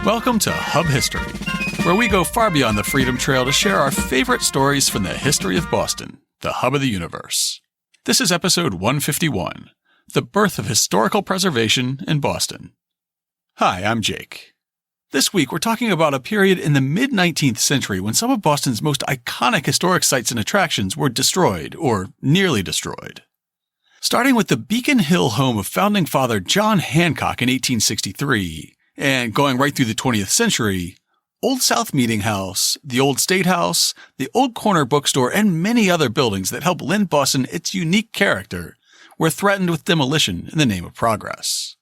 Welcome to Hub History, where we go far beyond the Freedom Trail to share our favorite stories from the history of Boston, the hub of the universe. This is episode 151, The Birth of Historical Preservation in Boston. Hi, I'm Jake. This week we're talking about a period in the mid-19th century when some of Boston's most iconic historic sites and attractions were destroyed, or nearly destroyed. Starting with the Beacon Hill home of founding father John Hancock in 1863, and going right through the 20th century, Old South Meetinghouse, the Old State House, the Old Corner Bookstore, and many other buildings that help lend Boston its unique character were threatened with demolition in the name of progress.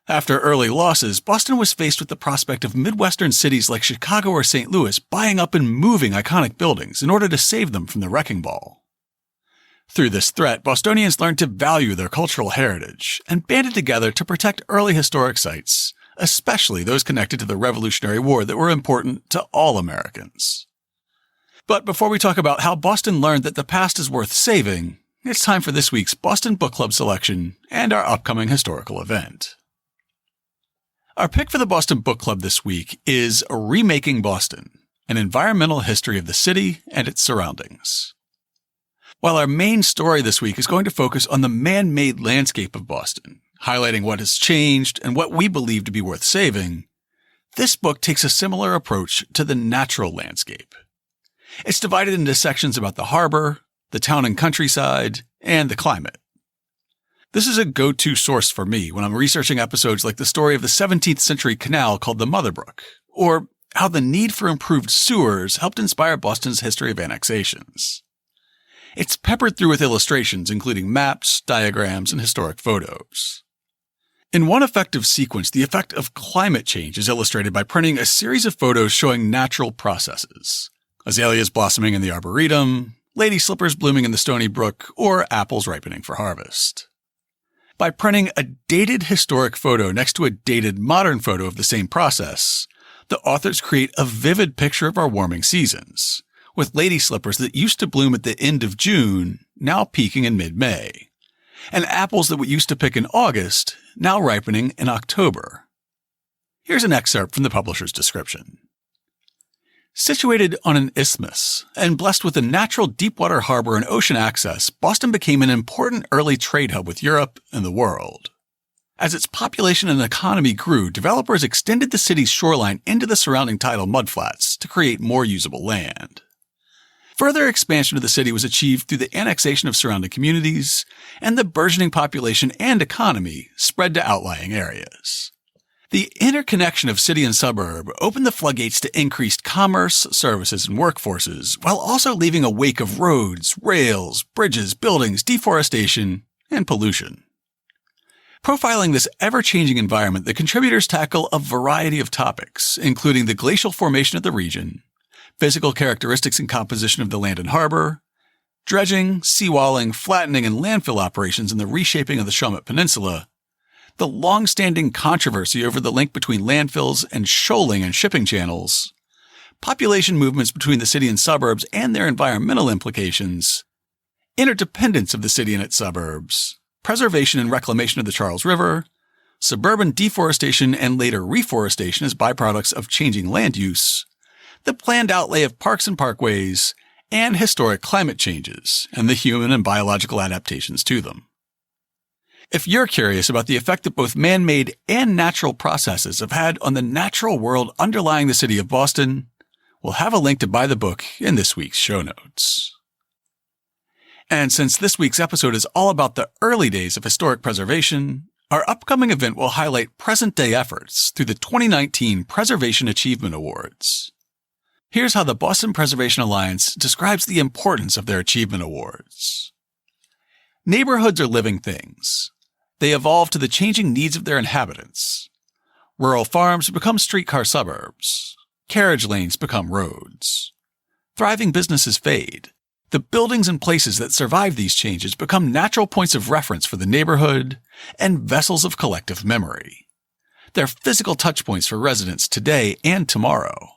After early losses, Boston was faced with the prospect of midwestern cities like Chicago or St. Louis buying up and moving iconic buildings in order to save them from the wrecking ball. Through this threat, Bostonians learned to value their cultural heritage and banded together to protect early historic sites, especially those connected to the Revolutionary War that were important to all Americans. But before we talk about how Boston learned that the past is worth saving, it's time for this week's Boston Book Club selection and our upcoming historical event. Our pick for the Boston Book Club this week is Remaking Boston, an environmental history of the city and its surroundings. While our main story this week is going to focus on the man-made landscape of Boston, highlighting what has changed and what we believe to be worth saving, this book takes a similar approach to the natural landscape. It's divided into sections about the harbor, the town and countryside, and the climate. This is a go-to source for me when I'm researching episodes like the story of the 17th century canal called the Mother Brook, or how the need for improved sewers helped inspire Boston's history of annexations. It's peppered through with illustrations including maps, diagrams, and historic photos. In one effective sequence, the effect of climate change is illustrated by printing a series of photos showing natural processes. Azaleas blossoming in the arboretum, lady slippers blooming in the Stony Brook, or apples ripening for harvest. By printing a dated historic photo next to a dated modern photo of the same process, the authors create a vivid picture of our warming seasons, with lady slippers that used to bloom at the end of June now peaking in mid-May, and apples that we used to pick in August now ripening in October. Here's an excerpt from the publisher's description. Situated on an isthmus and blessed with a natural deepwater harbor and ocean access, Boston became an important early trade hub with Europe and the world. As its population and economy grew, developers extended the city's shoreline into the surrounding tidal mudflats to create more usable land. Further expansion of the city was achieved through the annexation of surrounding communities, and the burgeoning population and economy spread to outlying areas. The interconnection of city and suburb opened the floodgates to increased commerce, services, and workforces, while also leaving a wake of roads, rails, bridges, buildings, deforestation, and pollution. Profiling this ever-changing environment, the contributors tackle a variety of topics, including the glacial formation of the region, physical characteristics and composition of the land and harbor, dredging, seawalling, flattening, and landfill operations in the reshaping of the Willamette Peninsula, the long-standing controversy over the link between landfills and shoaling and shipping channels, population movements between the city and suburbs and their environmental implications, interdependence of the city and its suburbs, preservation and reclamation of the Charles River, suburban deforestation and later reforestation as byproducts of changing land use, the planned outlay of parks and parkways, and historic climate changes and the human and biological adaptations to them. If you're curious about the effect that both man-made and natural processes have had on the natural world underlying the city of Boston, we'll have a link to buy the book in this week's show notes. And since this week's episode is all about the early days of historic preservation, our upcoming event will highlight present-day efforts through the 2019 Preservation Achievement Awards. Here's how the Boston Preservation Alliance describes the importance of their achievement awards. Neighborhoods are living things. They evolve to the changing needs of their inhabitants. Rural farms become streetcar suburbs. Carriage lanes become roads. Thriving businesses fade. The buildings and places that survive these changes become natural points of reference for the neighborhood and vessels of collective memory. They're physical touchpoints for residents today and tomorrow.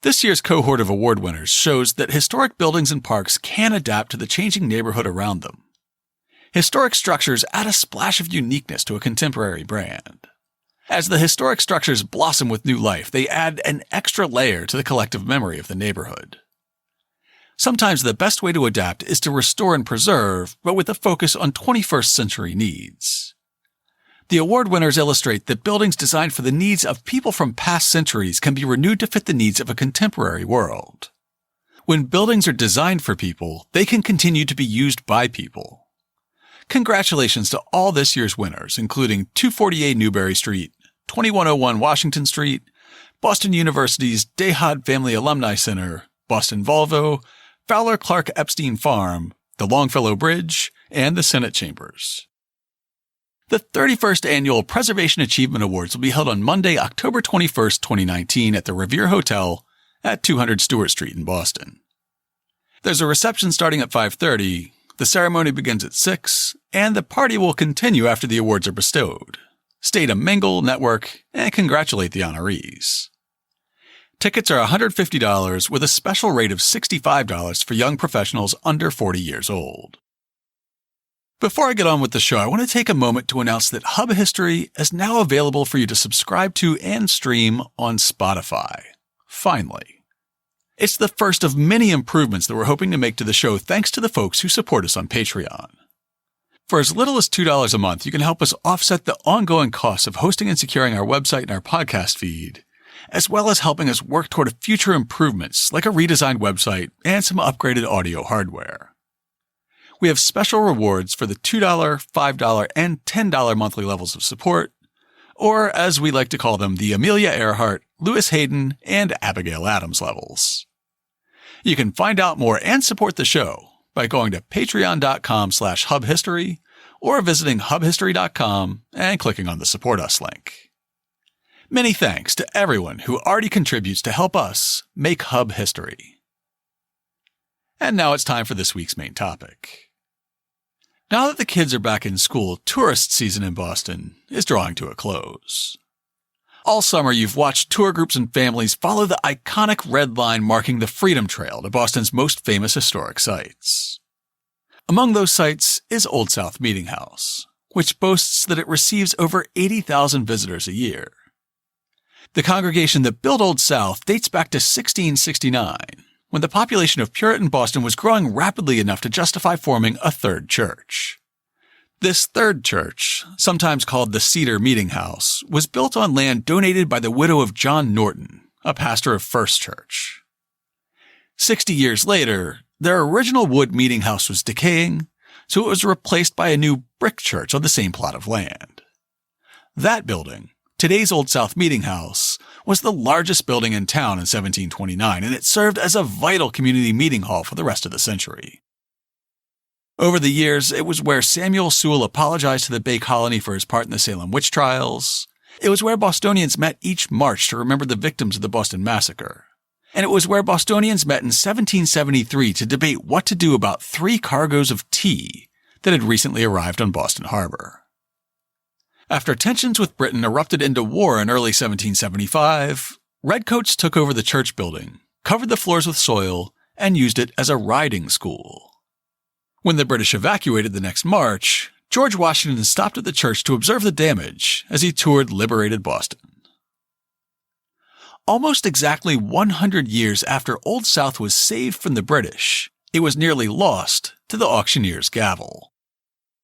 This year's cohort of award winners shows that historic buildings and parks can adapt to the changing neighborhood around them. Historic structures add a splash of uniqueness to a contemporary brand. As the historic structures blossom with new life, they add an extra layer to the collective memory of the neighborhood. Sometimes the best way to adapt is to restore and preserve, but with a focus on 21st century needs. The award winners illustrate that buildings designed for the needs of people from past centuries can be renewed to fit the needs of a contemporary world. When buildings are designed for people, they can continue to be used by people. Congratulations to all this year's winners, including 248 Newberry Street, 2101 Washington Street, Boston University's DeHaad Family Alumni Center, Boston Volvo, Fowler Clark Epstein Farm, the Longfellow Bridge, and the Senate Chambers. The 31st Annual Preservation Achievement Awards will be held on Monday, October 21, 2019 at the Revere Hotel at 200 Stewart Street in Boston. There's a reception starting at 5:30, the ceremony begins at 6, and the party will continue after the awards are bestowed. Stay to mingle, network, and congratulate the honorees. Tickets are $150 with a special rate of $65 for young professionals under 40 years old. Before I get on with the show, I want to take a moment to announce that Hub History is now available for you to subscribe to and stream on Spotify. Finally. It's the first of many improvements that we're hoping to make to the show thanks to the folks who support us on Patreon. For as little as $2 a month, you can help us offset the ongoing costs of hosting and securing our website and our podcast feed, as well as helping us work toward future improvements like a redesigned website and some upgraded audio hardware. We have special rewards for the $2, $5, and $10 monthly levels of support, or as we like to call them, the Amelia Earhart, Lewis Hayden, and Abigail Adams levels. You can find out more and support the show by going to patreon.com/hubhistory or visiting hubhistory.com and clicking on the Support Us link. Many thanks to everyone who already contributes to help us make Hub history. And now it's time for this week's main topic. Now that the kids are back in school, tourist season in Boston is drawing to a close. All summer, you've watched tour groups and families follow the iconic red line marking the Freedom Trail to Boston's most famous historic sites. Among those sites is Old South Meetinghouse, which boasts that it receives over 80,000 visitors a year. The congregation that built Old South dates back to 1669, when the population of Puritan Boston was growing rapidly enough to justify forming a third church. This third church, sometimes called the Cedar Meetinghouse, was built on land donated by the widow of John Norton, a pastor of First Church. 60 years later, their original wood meetinghouse was decaying, so it was replaced by a new brick church on the same plot of land. That building, today's Old South Meetinghouse, was the largest building in town in 1729, and it served as a vital community meeting hall for the rest of the century. Over the years, it was where Samuel Sewall apologized to the Bay Colony for his part in the Salem witch trials. It was where Bostonians met each March to remember the victims of the Boston Massacre. And it was where Bostonians met in 1773 to debate what to do about 3 cargoes of tea that had recently arrived on Boston Harbor. After tensions with Britain erupted into war in early 1775, Redcoats took over the church building, covered the floors with soil, and used it as a riding school. When the British evacuated the next March, George Washington stopped at the church to observe the damage as he toured liberated Boston. Almost exactly 100 years after Old South was saved from the British, it was nearly lost to the auctioneer's gavel.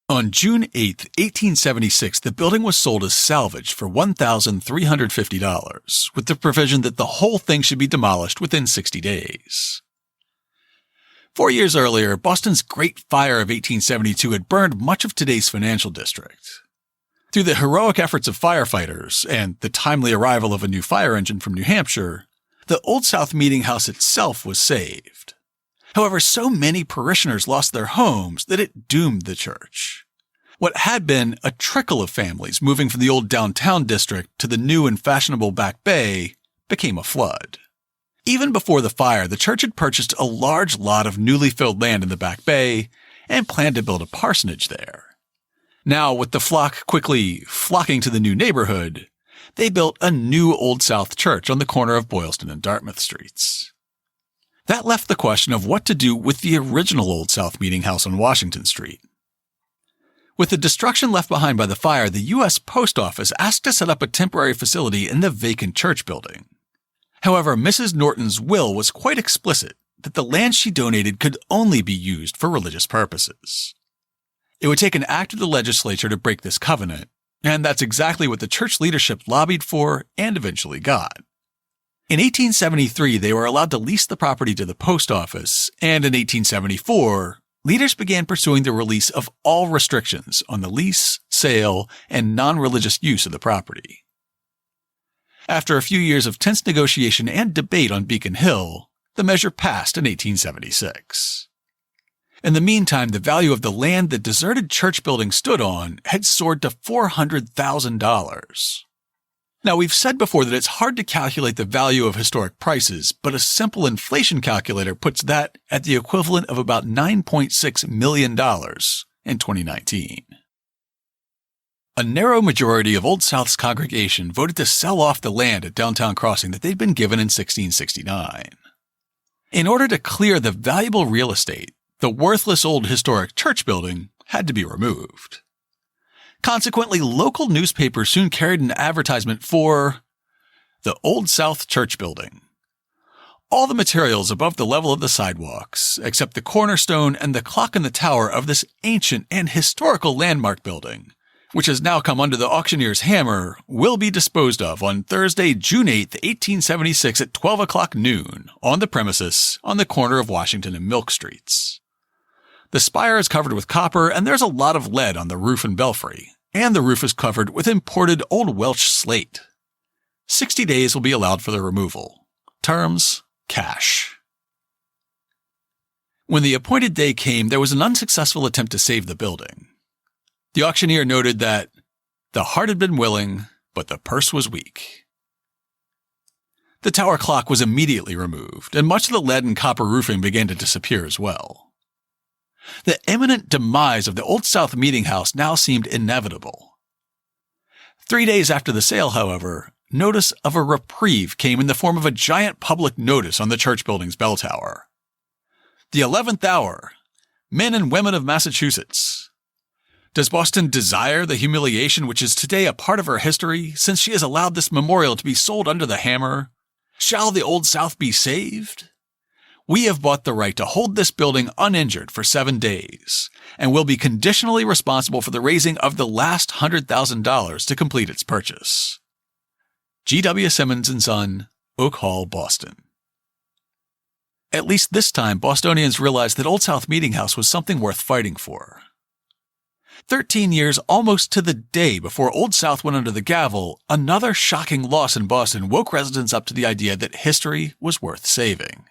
On June 8, 1876, the building was sold as salvage for $1,350, with the provision that the whole thing should be demolished within 60 days. 4 years earlier, Boston's Great Fire of 1872 had burned much of today's financial district. Through the heroic efforts of firefighters and the timely arrival of a new fire engine from New Hampshire, the Old South Meetinghouse itself was saved. However, so many parishioners lost their homes that it doomed the church. What had been a trickle of families moving from the old downtown district to the new and fashionable Back Bay became a flood. Even before the fire, the church had purchased a large lot of newly filled land in the Back Bay and planned to build a parsonage there. Now, with the flock quickly flocking to the new neighborhood, they built a new Old South church on the corner of Boylston and Dartmouth Streets. That left the question of what to do with the original Old South Meetinghouse on Washington Street. With the destruction left behind by the fire, the U.S. Post Office asked to set up a temporary facility in the vacant church building. However, Mrs. Norton's will was quite explicit that the land she donated could only be used for religious purposes. It would take an act of the legislature to break this covenant, and that's exactly what the church leadership lobbied for and eventually got. In 1873, they were allowed to lease the property to the post office, and in 1874, leaders began pursuing the release of all restrictions on the lease, sale, and non-religious use of the property. After a few years of tense negotiation and debate on Beacon Hill, the measure passed in 1876. In the meantime, the value of the land the deserted church building stood on had soared to $400,000. Now, we've said before that it's hard to calculate the value of historic prices, but a simple inflation calculator puts that at the equivalent of about $9.6 million in 2019. A narrow majority of Old South's congregation voted to sell off the land at Downtown Crossing that they'd been given in 1669. In order to clear the valuable real estate, the worthless old historic church building had to be removed. Consequently, local newspapers soon carried an advertisement for the Old South Church Building. All the materials above the level of the sidewalks, except the cornerstone and the clock in the tower of this ancient and historical landmark building, which has now come under the auctioneer's hammer, will be disposed of on Thursday, June 8, 1876 at 12 o'clock noon on the premises on the corner of Washington and Milk Streets. The spire is covered with copper, and there's a lot of lead on the roof and belfry, and the roof is covered with imported Old Welsh slate. 60 days will be allowed for the removal. Terms, cash. When the appointed day came, there was an unsuccessful attempt to save the building. The auctioneer noted that the heart had been willing, but the purse was weak. The tower clock was immediately removed, and much of the lead and copper roofing began to disappear as well. The imminent demise of the Old South Meetinghouse now seemed inevitable. 3 days after the sale, however, notice of a reprieve came in the form of a giant public notice on the church building's bell tower. The 11th hour, men and women of Massachusetts. Does Boston desire the humiliation which is today a part of her history, since she has allowed this memorial to be sold under the hammer? Shall the Old South be saved? We have bought the right to hold this building uninjured for 7 days, and will be conditionally responsible for the raising of the last $100,000 to complete its purchase. G.W. Simmons & Son, Oak Hall, Boston. At least this time, Bostonians realized that Old South Meetinghouse was something worth fighting for. 13 years almost to the day before Old South went under the gavel, another shocking loss in Boston woke residents up to the idea that history was worth saving.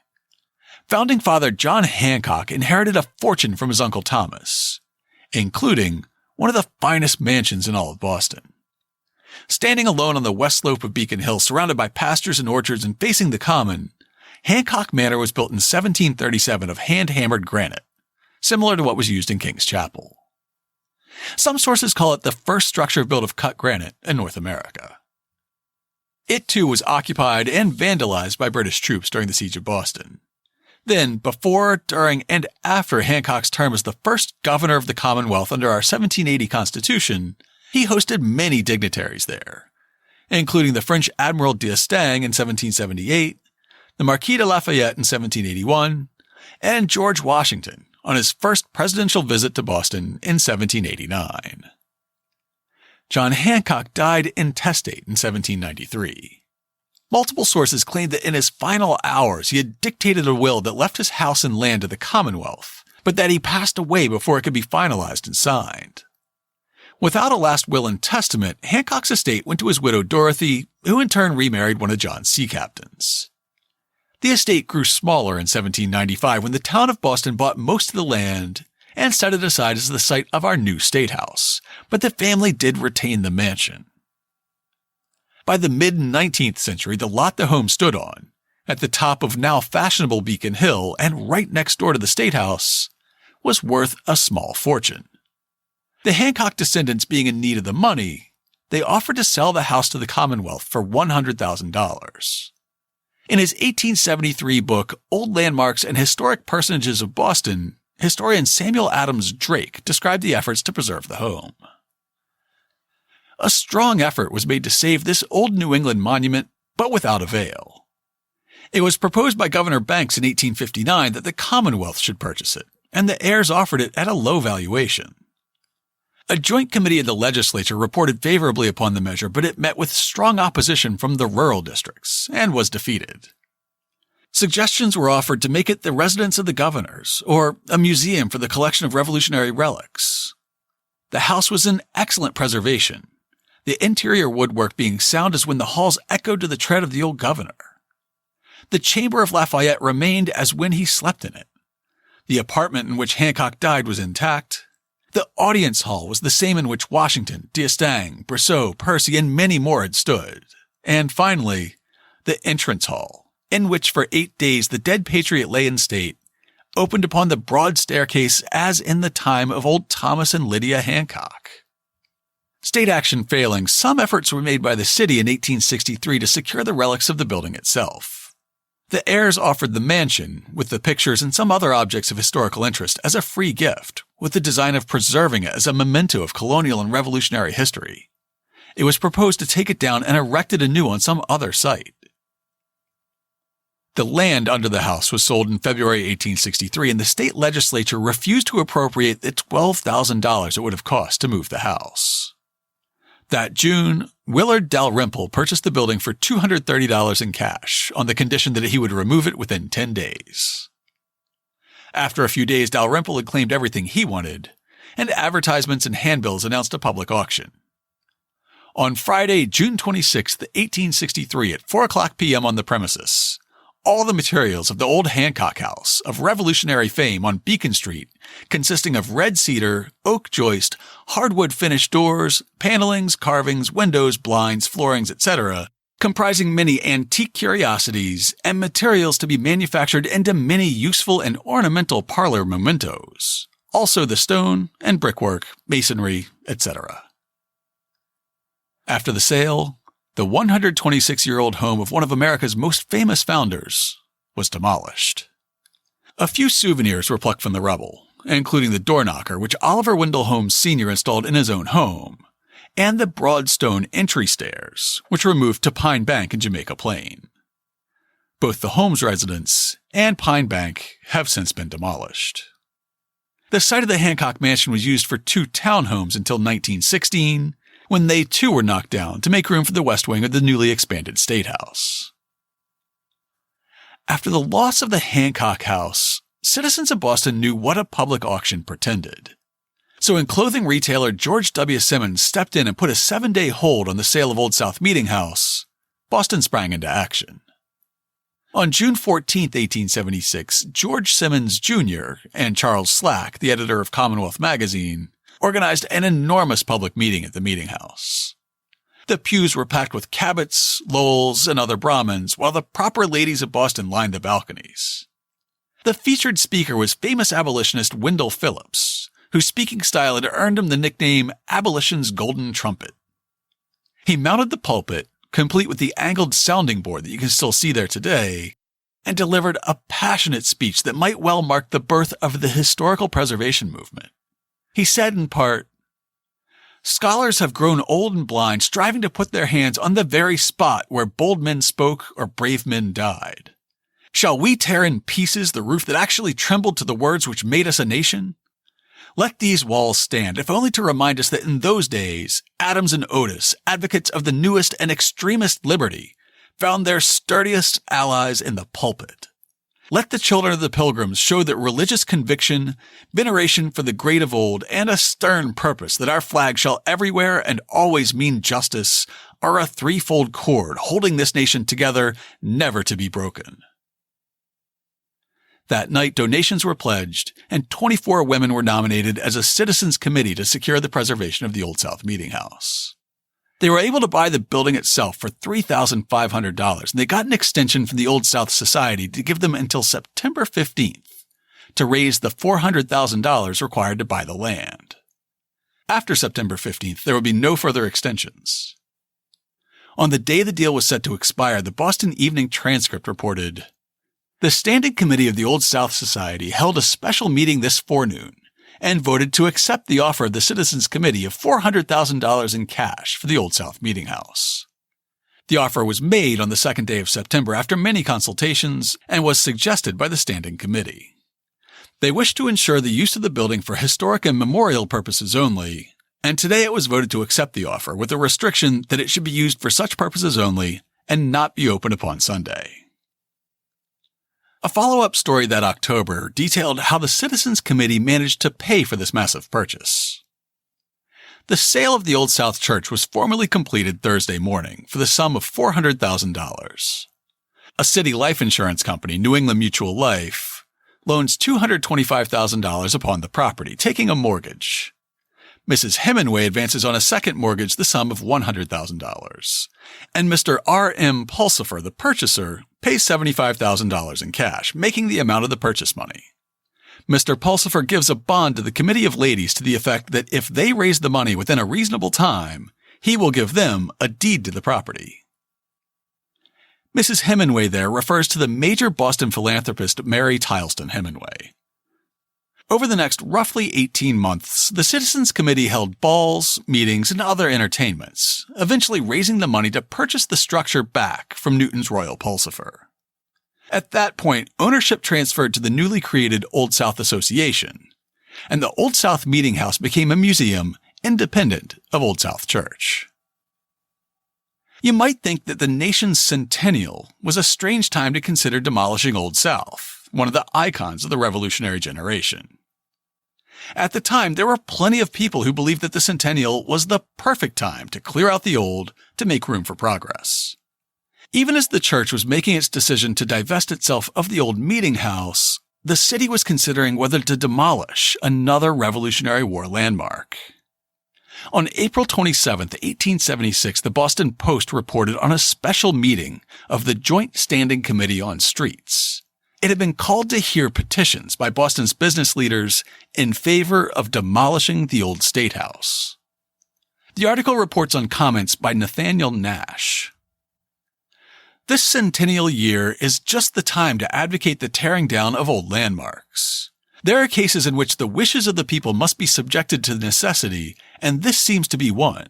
Founding Father John Hancock inherited a fortune from his Uncle Thomas, including one of the finest mansions in all of Boston. Standing alone on the west slope of Beacon Hill, surrounded by pastures and orchards and facing the common, Hancock Manor was built in 1737 of hand-hammered granite, similar to what was used in King's Chapel. Some sources call it the first structure built of cut granite in North America. It too was occupied and vandalized by British troops during the Siege of Boston. Then, before, during, and after Hancock's term as the first governor of the Commonwealth under our 1780 Constitution, he hosted many dignitaries there, including the French Admiral d'Estaing in 1778, the Marquis de Lafayette in 1781, and George Washington on his first presidential visit to Boston in 1789. John Hancock died intestate in 1793. Multiple sources claim that in his final hours he had dictated a will that left his house and land to the Commonwealth, but that he passed away before it could be finalized and signed. Without a last will and testament, Hancock's estate went to his widow Dorothy, who in turn remarried one of John's sea captains. The estate grew smaller in 1795 when the town of Boston bought most of the land and set it aside as the site of our new State House, but the family did retain the mansion. By the mid-19th century, the lot the home stood on, at the top of now fashionable Beacon Hill and right next door to the State House, was worth a small fortune. The Hancock descendants being in need of the money, they offered to sell the house to the Commonwealth for $100,000. In his 1873 book, Old Landmarks and Historic Personages of Boston, historian Samuel Adams Drake described the efforts to preserve the home. A strong effort was made to save this old New England monument, but without avail. It was proposed by Governor Banks in 1859 that the Commonwealth should purchase it, and the heirs offered it at a low valuation. A joint committee of the legislature reported favorably upon the measure, but it met with strong opposition from the rural districts and was defeated. Suggestions were offered to make it the residence of the governors, or a museum for the collection of Revolutionary relics. The house was in excellent preservation, the interior woodwork being sound as when the halls echoed to the tread of the old governor. The chamber of Lafayette remained as when he slept in it. The apartment in which Hancock died was intact. The audience hall was the same in which Washington, D'Estaing, Brissot, Percy, and many more had stood. And finally, the entrance hall, in which for 8 days the dead patriot lay in state, opened upon the broad staircase as in the time of old Thomas and Lydia Hancock. State action failing, some efforts were made by the city in 1863 to secure the relics of the building itself. The heirs offered the mansion, with the pictures and some other objects of historical interest, as a free gift, with the design of preserving it as a memento of colonial and revolutionary history. It was proposed to take it down and erect it anew on some other site. The land under the house was sold in February 1863, and the state legislature refused to appropriate the $12,000 it would have cost to move the house. That June, Willard Dalrymple purchased the building for $230 in cash, on the condition that he would remove it within 10 days. After a few days, Dalrymple had claimed everything he wanted, and advertisements and handbills announced a public auction. On Friday, June 26, 1863, at 4:00 p.m. on the premises, all the materials of the old Hancock House, of Revolutionary fame on Beacon Street, consisting of red cedar, oak joist, hardwood finished doors, panelings, carvings, windows, blinds, floorings, etc., comprising many antique curiosities and materials to be manufactured into many useful and ornamental parlor mementos, also the stone and brickwork, masonry, etc. After the sale, the 126-year-old home of one of America's most famous founders was demolished. A few souvenirs were plucked from the rubble, including the door knocker, which Oliver Wendell Holmes Sr. installed in his own home, and the broad stone entry stairs, which were moved to Pine Bank in Jamaica Plain. Both the Holmes residence and Pine Bank have since been demolished. The site of the Hancock Mansion was used for 2 townhomes until 1916, when they too were knocked down to make room for the west wing of the newly expanded State House. After the loss of the Hancock House, citizens of Boston knew what a public auction portended. So when clothing retailer George W. Simmons stepped in and put a 7-day hold on the sale of Old South Meetinghouse, Boston sprang into action. On June 14, 1876, George Simmons, Jr. and Charles Slack, the editor of Commonwealth magazine, organized an enormous public meeting at the Meeting House. The pews were packed with Cabots, Lowells, and other Brahmins, while the proper ladies of Boston lined the balconies. The featured speaker was famous abolitionist Wendell Phillips, whose speaking style had earned him the nickname Abolition's Golden Trumpet. He mounted the pulpit, complete with the angled sounding board that you can still see there today, and delivered a passionate speech that might well mark the birth of the historical preservation movement. He said in part, "Scholars have grown old and blind, striving to put their hands on the very spot where bold men spoke or brave men died. Shall we tear in pieces the roof that actually trembled to the words which made us a nation? Let these walls stand, if only to remind us that in those days, Adams and Otis, advocates of the newest and extremest liberty, found their sturdiest allies in the pulpit. Let the children of the Pilgrims show that religious conviction, veneration for the great of old, and a stern purpose that our flag shall everywhere and always mean justice are a threefold cord holding this nation together, never to be broken." That night, donations were pledged, and 24 women were nominated as a citizens' committee to secure the preservation of the Old South Meetinghouse. They were able to buy the building itself for $3,500, and they got an extension from the Old South Society to give them until September 15th to raise the $400,000 required to buy the land. After September 15th, there would be no further extensions. On the day the deal was set to expire, the Boston Evening Transcript reported, The Standing Committee of the Old South Society held a special meeting this forenoon and voted to accept the offer of the Citizens Committee of $400,000 in cash for the Old South Meetinghouse. The offer was made on the second day of September after many consultations and was suggested by the Standing Committee. They wished to ensure the use of the building for historic and memorial purposes only, and today it was voted to accept the offer with a restriction that it should be used for such purposes only and not be open upon Sunday. A follow-up story that October detailed how the Citizens Committee managed to pay for this massive purchase. The sale of the Old South Church was formally completed Thursday morning for the sum of $400,000. A city life insurance company, New England Mutual Life, loans $225,000 upon the property, taking a mortgage. Mrs. Hemingway advances on a second mortgage the sum of $100,000. And Mr. R.M. Pulsifer, the purchaser, pays $75,000 in cash, making the amount of the purchase money. Mr. Pulsifer gives a bond to the Committee of Ladies to the effect that if they raise the money within a reasonable time, he will give them a deed to the property. Mrs. Hemingway there refers to the major Boston philanthropist Mary Tileston Hemingway. Over the next roughly 18 months, the Citizens Committee held balls, meetings, and other entertainments, eventually raising the money to purchase the structure back from Newton's Royal Pulsifer. At that point, ownership transferred to the newly created Old South Association, and the Old South Meetinghouse became a museum independent of Old South Church. You might think that the nation's centennial was a strange time to consider demolishing Old South, one of the icons of the Revolutionary generation. At the time, there were plenty of people who believed that the centennial was the perfect time to clear out the old to make room for progress. Even as the church was making its decision to divest itself of the old meetinghouse, the city was considering whether to demolish another Revolutionary War landmark. On April 27, 1876, the Boston Post reported on a special meeting of the Joint Standing Committee on Streets. It had been called to hear petitions by Boston's business leaders in favor of demolishing the old State House. The article reports on comments by Nathaniel Nash. This centennial year is just the time to advocate the tearing down of old landmarks. There are cases in which the wishes of the people must be subjected to necessity, and this seems to be one.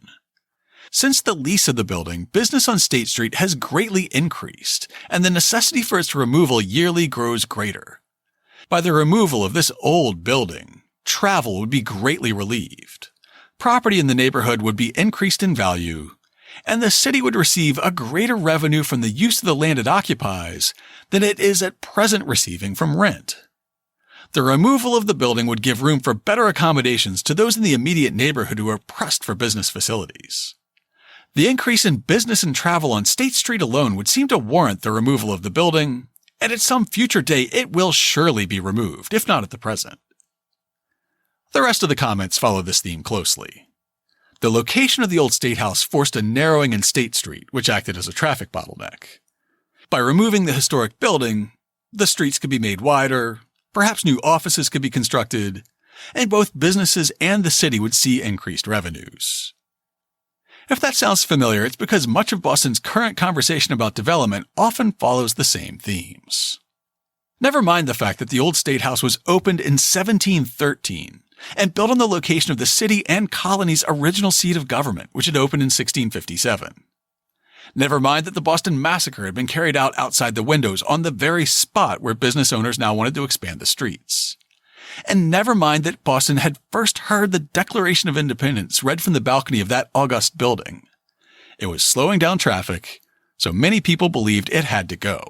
Since the lease of the building, business on State Street has greatly increased, and the necessity for its removal yearly grows greater. By the removal of this old building, travel would be greatly relieved. Property in the neighborhood would be increased in value, and the city would receive a greater revenue from the use of the land it occupies than it is at present receiving from rent. The removal of the building would give room for better accommodations to those in the immediate neighborhood who are pressed for business facilities. The increase in business and travel on State Street alone would seem to warrant the removal of the building, and at some future day it will surely be removed, if not at the present. The rest of the comments follow this theme closely. The location of the old State House forced a narrowing in State Street, which acted as a traffic bottleneck. By removing the historic building, the streets could be made wider, perhaps new offices could be constructed, and both businesses and the city would see increased revenues. If that sounds familiar, it's because much of Boston's current conversation about development often follows the same themes. Never mind the fact that the old State House was opened in 1713 and built on the location of the city and colony's original seat of government, which had opened in 1657. Never mind that the Boston Massacre had been carried out outside the windows on the very spot where business owners now wanted to expand the streets. And never mind that Boston had first heard the Declaration of Independence read from the balcony of that august building. It was slowing down traffic, so many people believed it had to go.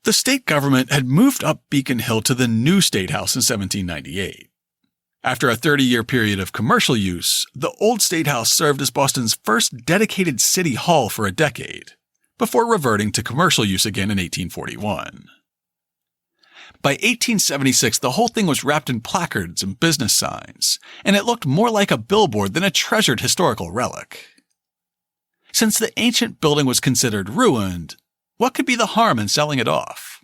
The state government had moved up Beacon Hill to the new State House in 1798. After a 30-year period of commercial use, the old State House served as Boston's first dedicated city hall for a decade, before reverting to commercial use again in 1841. By 1876, the whole thing was wrapped in placards and business signs, and it looked more like a billboard than a treasured historical relic. Since the ancient building was considered ruined, what could be the harm in selling it off?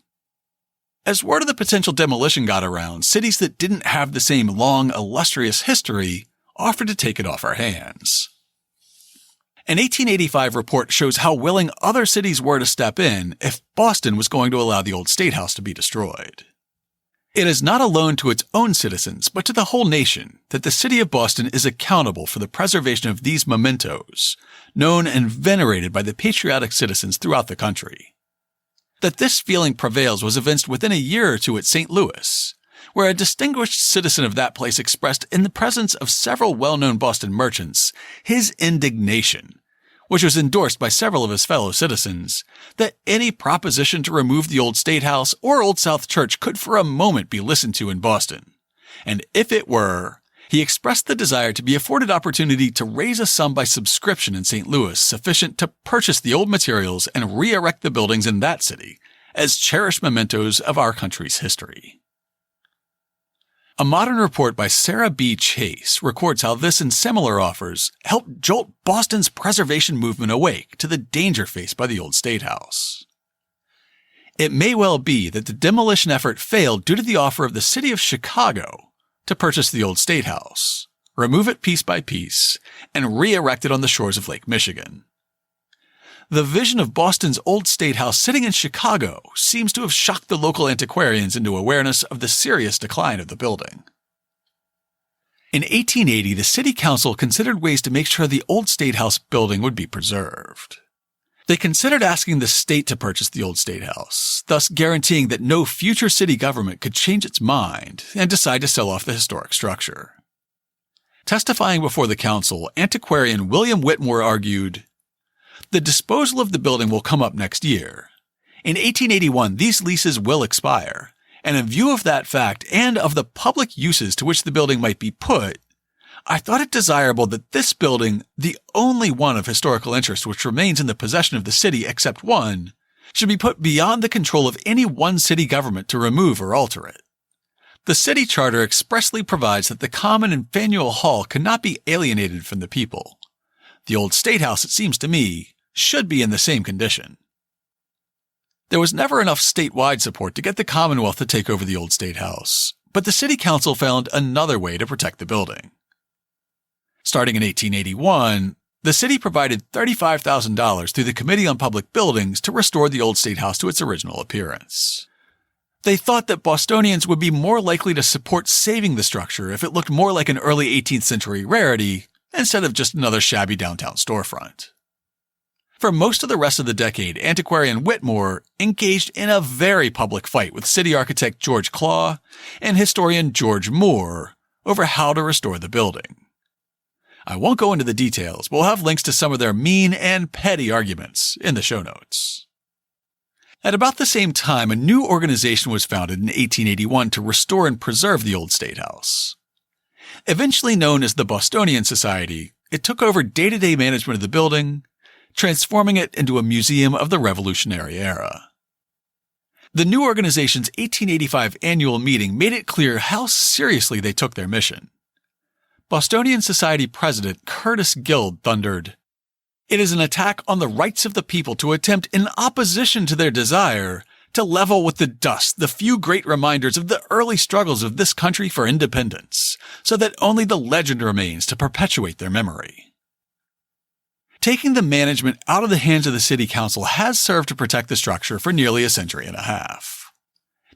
As word of the potential demolition got around, cities that didn't have the same long, illustrious history offered to take it off our hands. An 1885 report shows how willing other cities were to step in if Boston was going to allow the old State House to be destroyed. It is not alone to its own citizens, but to the whole nation, that the city of Boston is accountable for the preservation of these mementos, known and venerated by the patriotic citizens throughout the country. That this feeling prevails was evinced within a year or two at St. Louis, where a distinguished citizen of that place expressed in the presence of several well-known Boston merchants his indignation, which was endorsed by several of his fellow citizens, that any proposition to remove the Old State House or Old South Church could for a moment be listened to in Boston. And if it were, he expressed the desire to be afforded opportunity to raise a sum by subscription in St. Louis sufficient to purchase the old materials and re-erect the buildings in that city as cherished mementos of our country's history. A modern report by Sarah B. Chase records how this and similar offers helped jolt Boston's preservation movement awake to the danger faced by the Old State House. It may well be that the demolition effort failed due to the offer of the city of Chicago to purchase the Old State House, remove it piece by piece, and re-erect it on the shores of Lake Michigan. The vision of Boston's Old State House sitting in Chicago seems to have shocked the local antiquarians into awareness of the serious decline of the building. In 1880, the City Council considered ways to make sure the Old State House building would be preserved. They considered asking the state to purchase the Old State House, thus guaranteeing that no future city government could change its mind and decide to sell off the historic structure. Testifying before the council, antiquarian William Whitmore argued, "The disposal of the building will come up next year. In 1881, these leases will expire, and in view of that fact and of the public uses to which the building might be put, I thought it desirable that this building, the only one of historical interest which remains in the possession of the city except one, should be put beyond the control of any one city government to remove or alter it. The city charter expressly provides that the common and faneuil hall cannot be alienated from the people. The Old State House, it seems to me, should be in the same condition." There was never enough statewide support to get the Commonwealth to take over the Old State House, but the City Council found another way to protect the building. Starting in 1881, the city provided $35,000 through the Committee on Public Buildings to restore the Old State House to its original appearance. They thought that Bostonians would be more likely to support saving the structure if it looked more like an early 18th century rarity instead of just another shabby downtown storefront. For most of the rest of the decade, antiquarian Whitmore engaged in a very public fight with city architect George Claw and historian George Moore over how to restore the building. I won't go into the details, but we'll have links to some of their mean and petty arguments in the show notes. At about the same time, a new organization was founded in 1881 to restore and preserve the Old State House. Eventually known as the Bostonian Society, it took over day-to-day management of the building, transforming it into a museum of the Revolutionary era. The new organization's 1885 annual meeting made it clear how seriously they took their mission. Bostonian Society President Curtis Guild thundered, "It is an attack on the rights of the people to attempt, in opposition to their desire, to level with the dust the few great reminders of the early struggles of this country for independence, so that only the legend remains to perpetuate their memory." Taking the management out of the hands of the City Council has served to protect the structure for nearly a century and a half.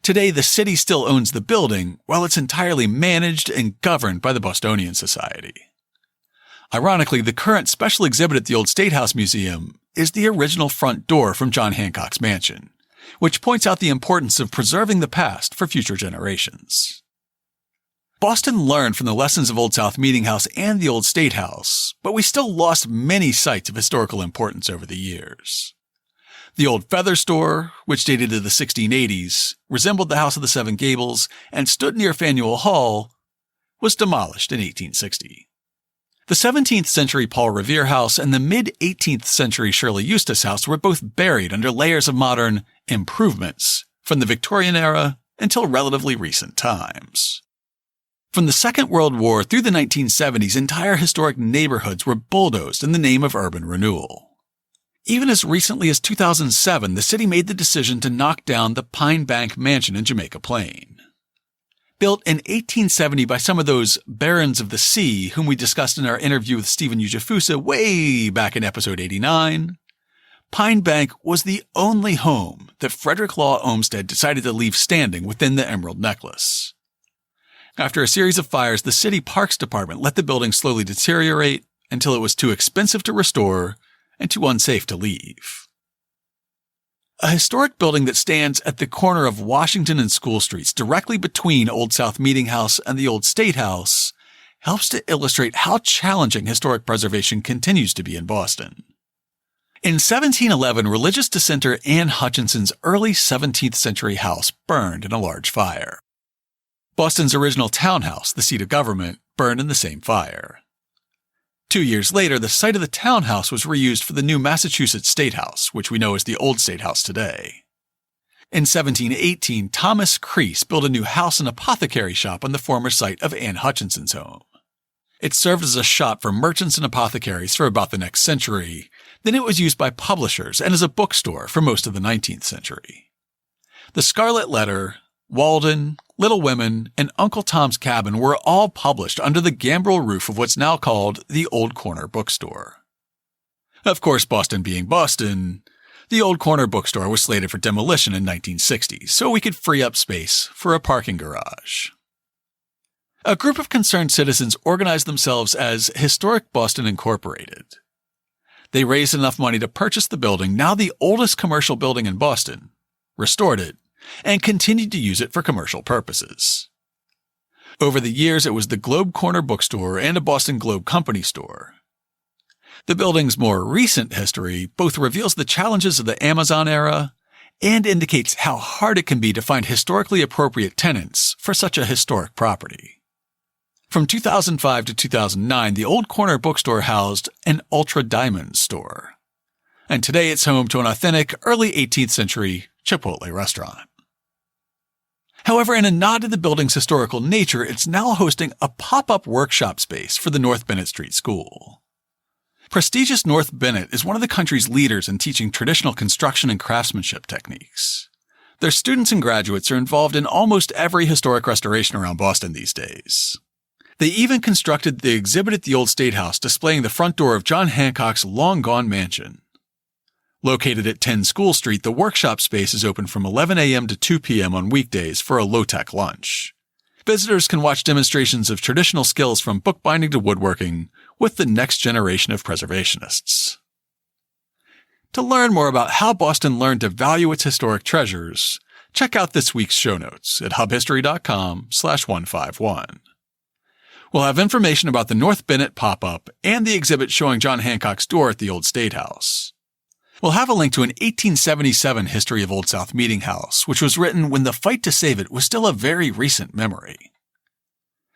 Today, the city still owns the building, while it's entirely managed and governed by the Bostonian Society. Ironically, the current special exhibit at the Old State House Museum is the original front door from John Hancock's mansion, which points out the importance of preserving the past for future generations. Boston learned from the lessons of Old South Meetinghouse and the Old State House, but we still lost many sites of historical importance over the years. The old Feather Store, which dated to the 1680s, resembled the House of the Seven Gables, and stood near Faneuil Hall, was demolished in 1860. The 17th century Paul Revere House and the mid-18th century Shirley Eustace House were both buried under layers of modern improvements from the Victorian era until relatively recent times. From the Second World War through the 1970s, entire historic neighborhoods were bulldozed in the name of urban renewal. Even as recently as 2007, the city made the decision to knock down the Pine Bank Mansion in Jamaica Plain. Built in 1870 by some of those barons of the sea whom we discussed in our interview with Stephen Ujafusa way back in episode 89, Pine Bank was the only home that Frederick Law Olmsted decided to leave standing within the Emerald Necklace. After a series of fires, the city parks department let the building slowly deteriorate until it was too expensive to restore and too unsafe to leave. A historic building that stands at the corner of Washington and School Streets, directly between Old South Meetinghouse and the Old State House, helps to illustrate how challenging historic preservation continues to be in Boston. In 1711, religious dissenter Anne Hutchinson's early 17th century house burned in a large fire. Boston's original townhouse, the seat of government, burned in the same fire. 2 years later, the site of the townhouse was reused for the new Massachusetts State House, which we know as the Old State House today. In 1718, Thomas Creese built a new house and apothecary shop on the former site of Anne Hutchinson's home. It served as a shop for merchants and apothecaries for about the next century. Then it was used by publishers and as a bookstore for most of the 19th century. The Scarlet Letter, Walden, Little Women, and Uncle Tom's Cabin were all published under the gambrel roof of what's now called the Old Corner Bookstore. Of course, Boston being Boston, the Old Corner Bookstore was slated for demolition in 1960, so we could free up space for a parking garage. A group of concerned citizens organized themselves as Historic Boston Incorporated. They raised enough money to purchase the building, now the oldest commercial building in Boston, restored it, and continued to use it for commercial purposes. Over the years, it was the Globe Corner Bookstore and a Boston Globe Company store. The building's more recent history both reveals the challenges of the Amazon era and indicates how hard it can be to find historically appropriate tenants for such a historic property. From 2005 to 2009, the Old Corner Bookstore housed an Ultra Diamond store. And today it's home to an authentic early 18th century Chipotle restaurant. However, in a nod to the building's historical nature, it's now hosting a pop-up workshop space for the North Bennett Street School. Prestigious North Bennett is one of the country's leaders in teaching traditional construction and craftsmanship techniques. Their students and graduates are involved in almost every historic restoration around Boston these days. They even constructed the exhibit at the Old State House displaying the front door of John Hancock's long-gone mansion. Located at 10 School Street, the workshop space is open from 11 a.m. to 2 p.m. on weekdays for a low-tech lunch. Visitors can watch demonstrations of traditional skills from bookbinding to woodworking with the next generation of preservationists. To learn more about how Boston learned to value its historic treasures, check out this week's show notes at hubhistory.com/151. We'll have information about the North Bennett pop-up and the exhibit showing John Hancock's door at the Old State House. We'll have a link to an 1877 history of Old South Meetinghouse, which was written when the fight to save it was still a very recent memory.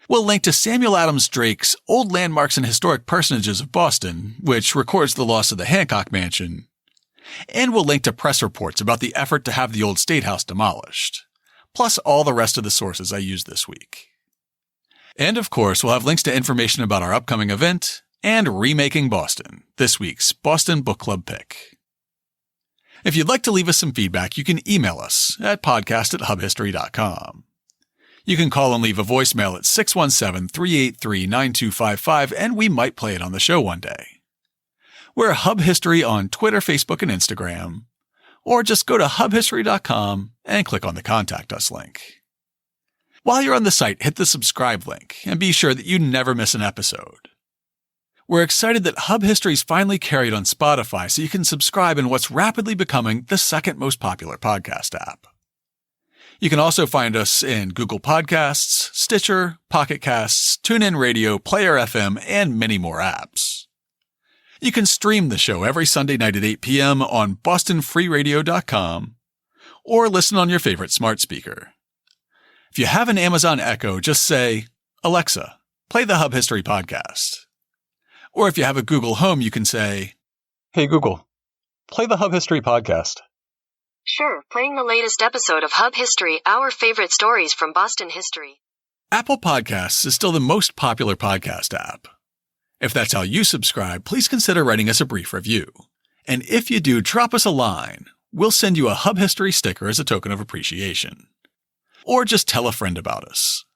We'll link to Samuel Adams Drake's Old Landmarks and Historic Personages of Boston, which records the loss of the Hancock Mansion. And we'll link to press reports about the effort to have the Old State House demolished, plus all the rest of the sources I used this week. And of course, we'll have links to information about our upcoming event and Remaking Boston, this week's Boston Book Club pick. If you'd like to leave us some feedback, you can email us at podcast@hubhistory.com. You can call and leave a voicemail at 617-383-9255, and we might play it on the show one day. We're Hub History on Twitter, Facebook, and Instagram, or just go to hubhistory.com and click on the Contact Us link. While you're on the site, hit the subscribe link and be sure that you never miss an episode. We're excited that Hub History is finally carried on Spotify, so you can subscribe in what's rapidly becoming the second most popular podcast app. You can also find us in Google Podcasts, Stitcher, Pocket Casts, TuneIn Radio, Player FM, and many more apps. You can stream the show every Sunday night at 8 p.m. on bostonfreeradio.com or listen on your favorite smart speaker. If you have an Amazon Echo, just say, "Alexa, play the Hub History podcast." Or if you have a Google Home, you can say, "Hey Google, play the Hub History podcast." Sure, playing the latest episode of Hub History, our favorite stories from Boston history. Apple Podcasts is still the most popular podcast app. If that's how you subscribe, please consider writing us a brief review. And if you do, drop us a line. We'll send you a Hub History sticker as a token of appreciation. Or just tell a friend about us.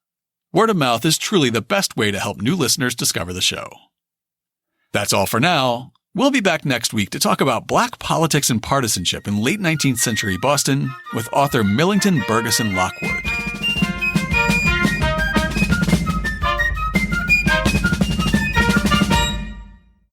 Word of mouth is truly the best way to help new listeners discover the show. That's all for now. We'll be back next week to talk about black politics and partisanship in late 19th century Boston with author Millington Bergeson Lockwood.